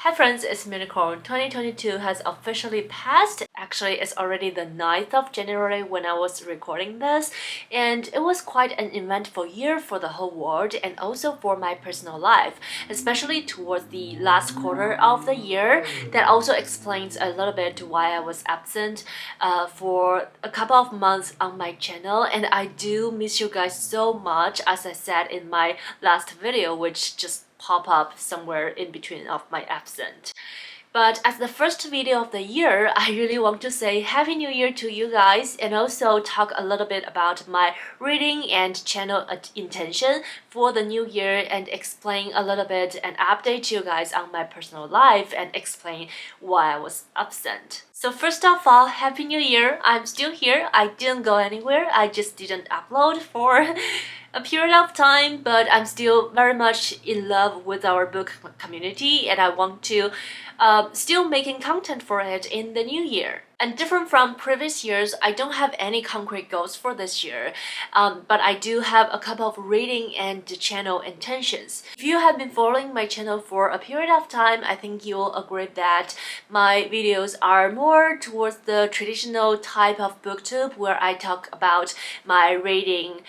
Hi friends, it's Unicorn. 2022 has officially passed. Actually, it's already the 9th of January when I was recording this, and it was quite an eventful year for the whole world and also for my personal life, especially towards the last quarter of the year. That also explains a little bit why I was absent for a couple of months on my channel, and I do miss you guys so much, as I said in my last video, which just pop up somewhere in between of my absence. But as the first video of the year, I really want to say Happy New Year to you guys and also talk a little bit about my reading and channel intention for the new year and explain a little bit and update you guys on my personal life and explain why I was absent. So first of all, Happy New Year! I'm still here. I didn't go anywhere. I just didn't upload for a period of time, but I'm still very much in love with our book community and I want to still making content for it in the new year. And different from previous years, I don't have any concrete goals for this year, but I do have a couple of reading and channel intentions. If you have been following my channel for a period of time, I think you'll agree that my videos are more towards the traditional type of booktube where I talk about my reading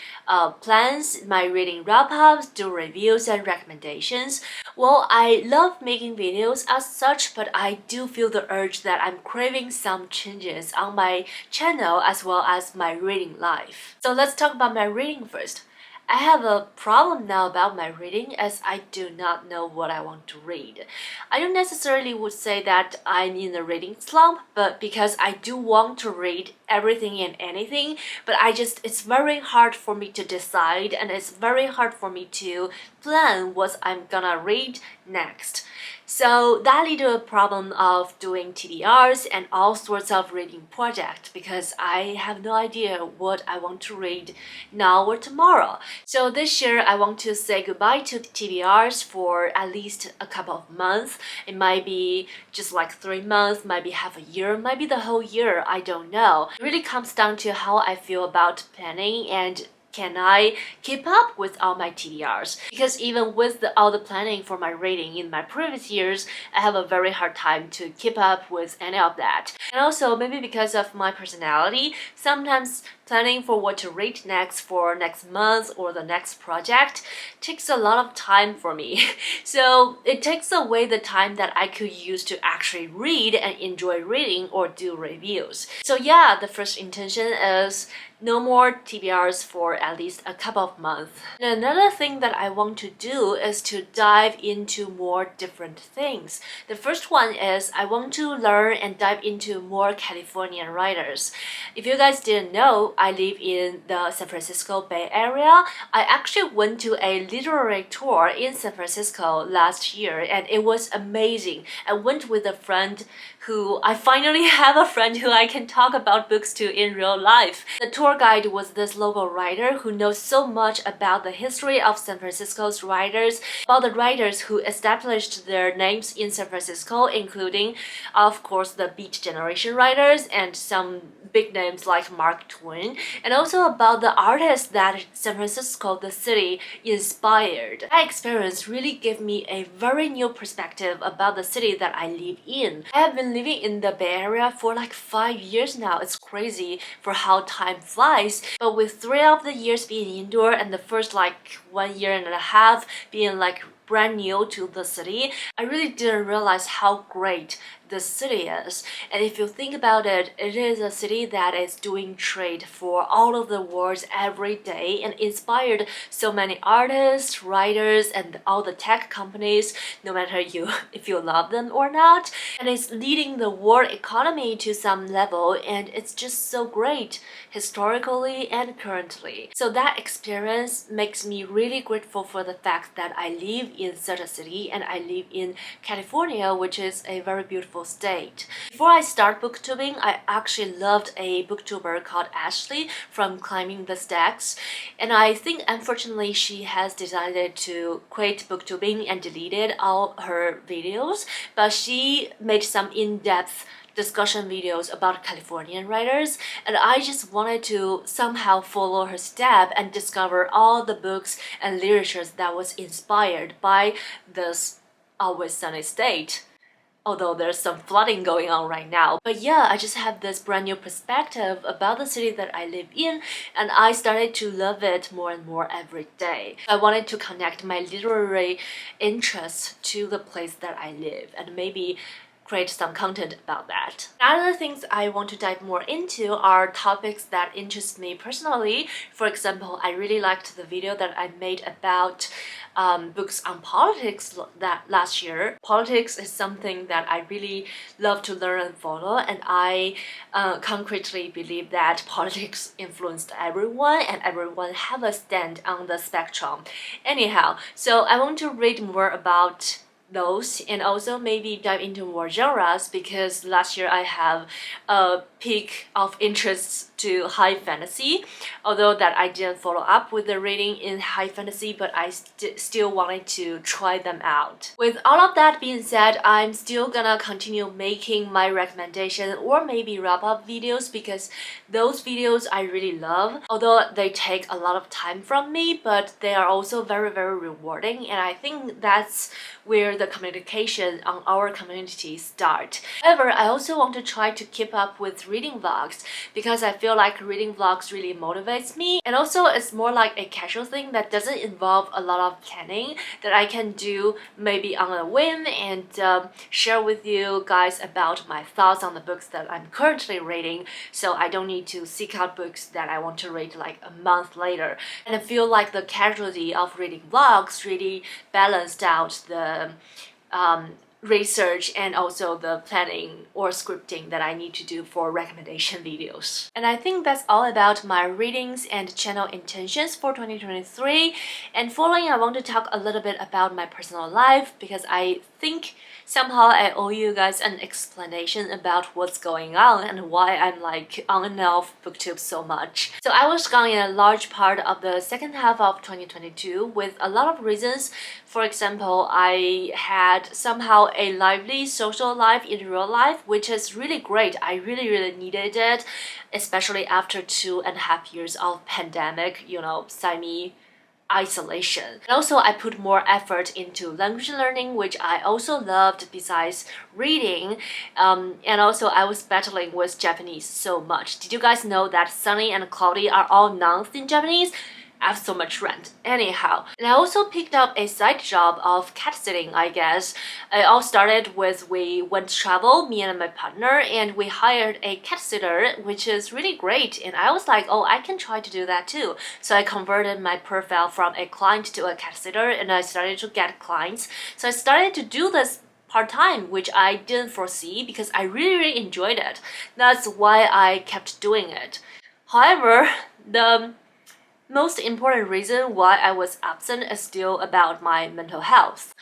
plans, my reading wrap-ups, do reviews and recommendations. Well, I love making videos as such, but I do feel the urge that I'm craving some changes on my channel as well as my reading life. So let's talk about my reading first. I have a problem now about my reading as I do not know what I want to read. I don't necessarily would say that I'm in a reading slump, but because I do want to read everything and anything, but it's very hard for me to decide and it's very hard for me to plan what I'm gonna read next. So that led to a problem of doing TBRs and all sorts of reading projects because I have no idea what I want to read now or tomorrow. So this year I want to say goodbye to TBRs for at least a couple of months. It might be just like 3 months, might be half a year, might be the whole year, I don't know. It really comes down to how I feel about planning and can I keep up with all my TBRs? Because even with all the planning for my reading in my previous years, I have a very hard time to keep up with any of that. And also maybe because of my personality, sometimes planning for what to read next for next month or the next project takes a lot of time for me. So it takes away the time that I could use to actually read and enjoy reading or do reviews. So yeah, the first intention is no more TBRs for at least a couple of months. And another thing that I want to do is to dive into more different things. The first one is I want to learn and dive into more Californian writers. If you guys didn't know, I live in the San Francisco Bay Area. I actually went to a literary tour in San Francisco last year and it was amazing. I went with a friend who I finally have a friend who I can talk about books to in real life. The tour guide was this local writer who knows so much about the history of San Francisco's writers, about the writers who established their names in San Francisco, including, of course, the Beat Generation writers and some big names like Mark Twain, and also about the artists that San Francisco, the city, inspired. That experience really gave me a very new perspective about the city that I live in. I have been living in the Bay Area for like 5 years now. It's crazy for how time flies. But with 3 of the years being indoor and the first like 1 year and a half being like brand new to the city, I really didn't realize how great the city is. And if you think about it, it is a city that is doing trade for all of the world every day and inspired so many artists, writers, and all the tech companies, no matter if you love them or not. And it's leading the world economy to some level and it's just so great historically and currently. So that experience makes me really grateful for the fact that I live in such a city and I live in California, which is a very beautiful state. Before I start booktubing, I actually loved a booktuber called Ashley from Climbing the Stacks, and I think unfortunately she has decided to quit booktubing and deleted all her videos, but she made some in-depth discussion videos about Californian writers, and I just wanted to somehow follow her step and discover all the books and literatures that was inspired by this always sunny state. although there's some flooding going on right now. But yeah, I just have this brand new perspective about the city that I live in, and I started to love it more and more every day. I wanted to connect my literary interests to the place that I live and maybe create some content about that. Other things I want to dive more into are topics that interest me personally. For example, I really liked the video that I made about books on politics that last year. Politics is something that I really love to learn and follow, and I concretely believe that politics influenced everyone and everyone have a stand on the spectrum. Anyhow, so I want to read more about those and also maybe dive into more genres, because last year I have a peak of interests to high fantasy, although that I didn't follow up with the reading in high fantasy, but I still wanted to try them out. With all of that being said, I'm still gonna continue making my recommendation or maybe wrap up videos, because those videos I really love, although they take a lot of time from me, but they are also very rewarding, and I think that's where the communication on our community start. However, I also want to try to keep up with reading vlogs, because I feel like reading vlogs really motivates me, and also it's more like a casual thing that doesn't involve a lot of planning, that I can do maybe on a whim and share with you guys about my thoughts on the books that I'm currently reading, so I don't need to seek out books that I want to read like a month later. And I feel like the casualty of reading vlogs really balanced out the research and also the planning or scripting that I need to do for recommendation videos. And I think that's all about my readings and channel intentions for 2023. And following, I want to talk a little bit about my personal life, because I think somehow I owe you guys an explanation about what's going on and why I'm like on and off booktube so much. So I was gone in a large part of the second half of 2022 with a lot of reasons. For example, I had somehow a lively social life in real life, which is really great. I really needed it, especially after 2.5 years of pandemic, you know, isolation. And also I put more effort into language learning, which I also loved besides reading, and also I was battling with Japanese so much. Did you guys know that sunny and cloudy are all nouns in Japanese? I have so much rent. Anyhow, and I also picked up a side job of cat sitting, I guess. It all started with we went to travel, me and my partner, and we hired a cat sitter, which is really great. And I was like, oh, I can try to do that too. So I converted my profile from a client to a cat sitter, and I started to get clients. So I started to do this part-time, which I didn't foresee because I really enjoyed it. That's why I kept doing it. However, the most important reason why I was absent is still about my mental health.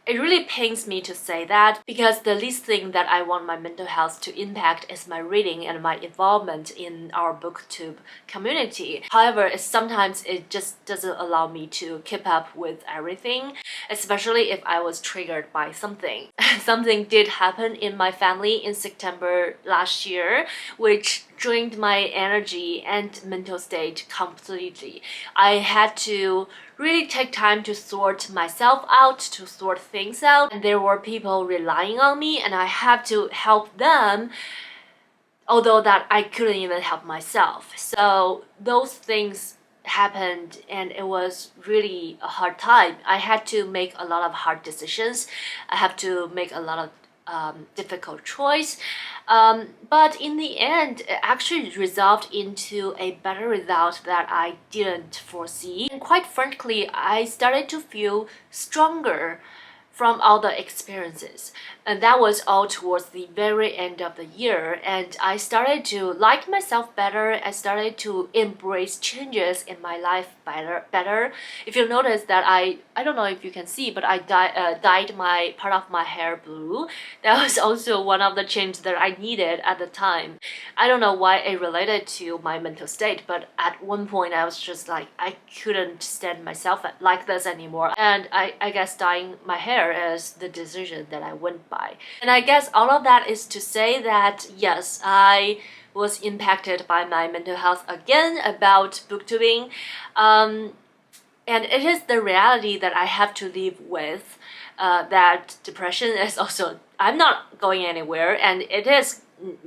It really pains me to say that, because the least thing that I want my mental health to impact is my reading and my involvement in our booktube community. However, sometimes it just doesn't allow me to keep up with everything, especially if I was triggered by something. Something did happen in my family in September last year, which drained my energy and mental state completely. I had to really take time to sort myself out, to sort things out, and there were people relying on me and I had to help them, although that I couldn't even help myself. So those things happened and it was really a hard time. I had to make a lot of hard decisions. I have to make a lot of difficult choice, but in the end it actually resolved into a better result that I didn't foresee, and quite frankly I started to feel stronger from all the experiences, and that was all towards the very end of the year. And I started to like myself better. I started to embrace changes in my life better. If you notice that I don't know if you can see, but I dyed my part of my hair blue. That was also one of the changes that I needed at the time. I don't know why it related to my mental state, but at one point I was just like, I couldn't stand myself like this anymore, and I guess dyeing my hair is the decision that I went by. And I guess all of that is to say that yes, I was impacted by my mental health again about booktubing, and it is the reality that I have to live with. That depression is also I'm not going anywhere, and it is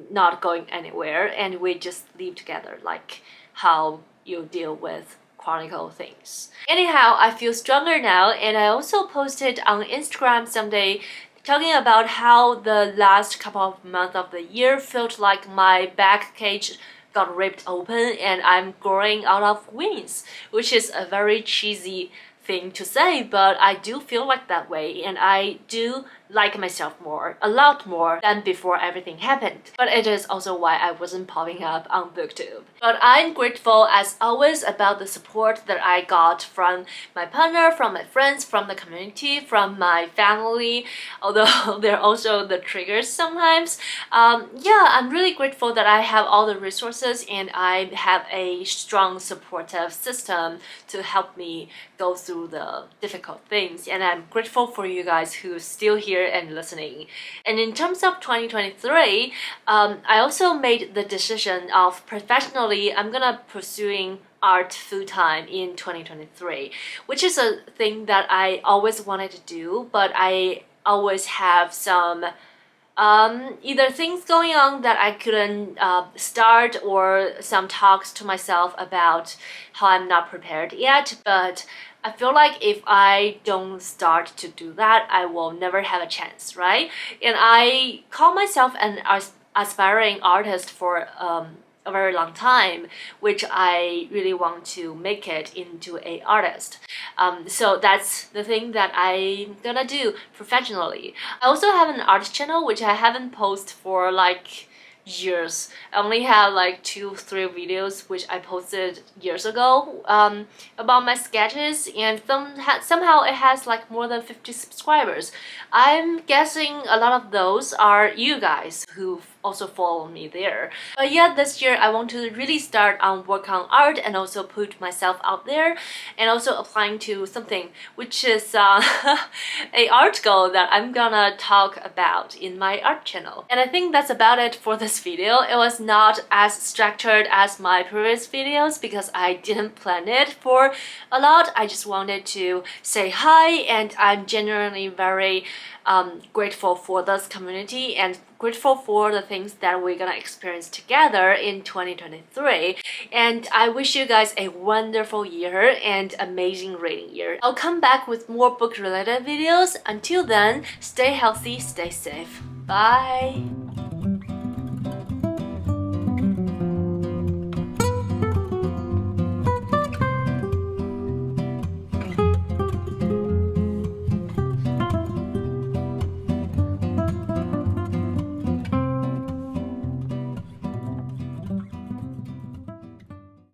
not going anywhere, and we just live together, like how you deal with chronicle things. Anyhow, I feel stronger now, and I also posted on Instagram someday talking about how the last couple of months of the year felt like my back cage got ripped open and I'm growing out of wings, which is a very cheesy thing to say, but I do feel like that way, and I do like myself more, a lot more than before everything happened. But it is also why I wasn't popping up on BookTube. But I'm grateful as always about the support that I got from my partner, from my friends, from the community, from my family, although they're also the triggers sometimes. Yeah, I'm really grateful that I have all the resources and I have a strong supportive system to help me go through the difficult things, and I'm grateful for you guys who's still here and listening. And in terms of 2023, I also made the decision of professionally I'm gonna pursuing art full-time in 2023, which is a thing that I always wanted to do, but I always have some either things going on that I couldn't start, or some talks to myself about how I'm not prepared yet. But I feel like if I don't start to do that, I will never have a chance, right? And I call myself an aspiring artist for a very long time, which I really want to make it into an artist. So that's the thing that I'm gonna do professionally. I also have an art channel which I haven't posted for like years. I only have like 2-3 videos which I posted years ago about my sketches, and somehow it has like more than 50 subscribers. I'm guessing a lot of those are you guys who also follow me there. But yeah, this year I want to really start on work on art and also put myself out there, and also applying to something which is a art goal that I'm gonna talk about in my art channel. And I think that's about it for this video. It was not as structured as my previous videos because I didn't plan it for a lot. I just wanted to say hi, and I'm genuinely very grateful for this community and grateful for the things that we're gonna experience together in 2023. And I wish you guys a wonderful year and amazing reading year. I'll come back with more book related videos. Until then, stay healthy, stay safe. Bye!